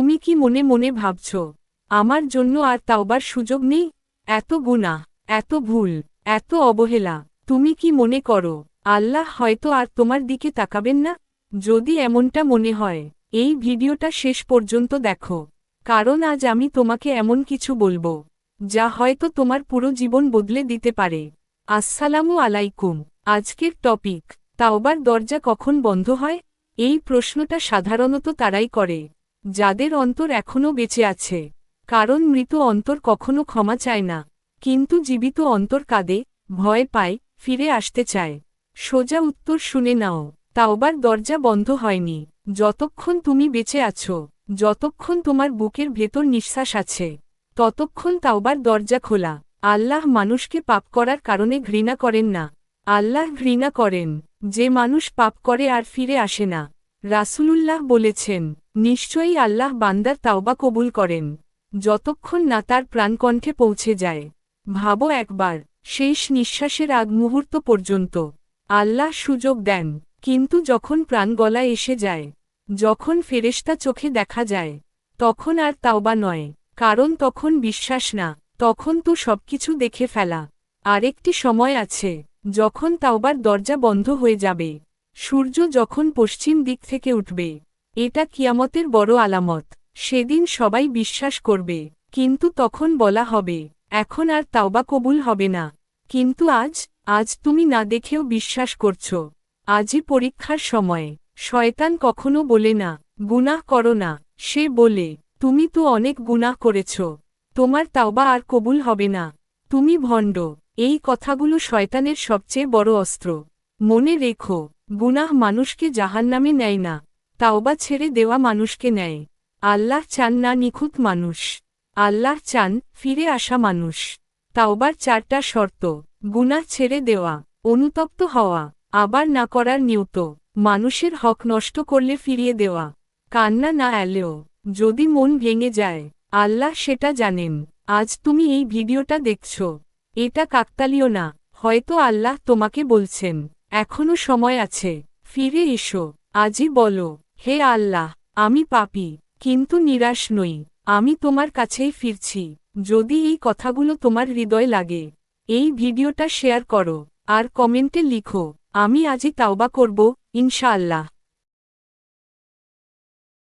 তুমি কি মনে মনে ভাবছ আমার জন্য আর তাওবার সুযোগ নেই? এত গুনাহ, এত ভুল, এত অবহেলা, তুমি কি মনে করো আল্লাহ হয়তো আর তোমার দিকে তাকাবেন না? যদি এমনটা মনে হয়, এই ভিডিওটা শেষ পর্যন্ত দেখো, কারণ আজ আমি তোমাকে এমন কিছু বলবো যা হয়তো তোমার পুরো জীবন বদলে দিতে পারে। আসসালামু আলাইকুম। আজকের টপিক, তাওবার দরজা কখন বন্ধ হয়? এই প্রশ্নটা সাধারণত তারাই করে যাদের অন্তর এখনও বেঁচে আছে, কারণ মৃত অন্তর কখনো ক্ষমা চায় না, কিন্তু জীবিত অন্তর কাঁদে, ভয় পায়, ফিরে আসতে চায়। সোজা উত্তর শুনে নাও, তাওবার দরজা বন্ধ হয়নি যতক্ষণ তুমি বেঁচে আছো, যতক্ষণ তোমার বুকের ভেতর নিঃশ্বাস আছে, ততক্ষণ তাওবার দরজা খোলা। আল্লাহ মানুষকে পাপ করার কারণে ঘৃণা করেন না, আল্লাহ ঘৃণা করেন যে মানুষ পাপ করে আর ফিরে আসে না। রাসূলুল্লাহ বলেছেন, নিশ্চয়ই আল্লাহ বান্দার তাওবা কবুল করেন যতক্ষণ না তার প্রাণকণ্ঠে পৌঁছে যায়। ভাবো একবার, শেষ নিঃশ্বাসের আগ মুহূর্ত পর্যন্ত আল্লাহ সুযোগ দেন, কিন্তু যখন প্রাণ গলায় এসে যায়, যখন ফেরেশতা চোখে দেখা যায়, তখন আর তাওবা নয়, কারণ তখন বিশ্বাস না, তখন তো সবকিছু দেখে ফেলা। আরেকটি সময় আছে যখন তাওবার দরজা বন্ধ হয়ে যাবে, সূর্য যখন পশ্চিম দিক থেকে উঠবে। এটা কিয়ামতের বড় আলামত। সেদিন সবাই বিশ্বাস করবে, কিন্তু তখন বলা হবে, এখন আর তাওবা কবুল হবে না। কিন্তু আজ তুমি না দেখেও বিশ্বাস করছো। আজই পরীক্ষার সময়। শয়তান কখনো বলে না, গুনাহ করো না, সে বলে, তুমি তো অনেক গুনাহ করেছ, তোমার তাওবা আর কবুল হবে না, তুমি ভণ্ড। এই কথাগুলো শয়তানের সবচেয়ে বড় অস্ত্র। মনে রেখো, গুনাহ মানুষকে জাহান্নামে নেয় না, তাওবা ছেড়ে দেওয়া মানুষকে নেয়। আল্লাহ চান না নিখুঁত মানুষ, আল্লাহ চান ফিরে আসা মানুষ। তাওবার 4টা শর্ত: গুনাহ ছেড়ে দেওয়া, অনুতপ্ত হওয়া, আবার না করার নিয়ত, মানুষের হক নষ্ট করলে ফিরিয়ে দেওয়া, কান্না না এলেও যদি মন ভেঙে যায়, আল্লাহ সেটা জানেন। আজ তুমি এই ভিডিওটা দেখছো, এটা কাকতালীয় না, হয়তো আল্লাহ তোমাকে বলছেন, এখনো সময় আছে, ফিরে এসো। আজই বলো, হে আল্লাহ, আমি পাপী, কিন্তু নিরাশ নই, আমি তোমার কাছেই ফিরছি। যদি এই কথাগুলো তোমার হৃদয় লাগে, এই ভিডিওটা শেয়ার করো আর কমেন্টে লিখো, আমি আজই তাওবা করব, ইনশাআল্লাহ।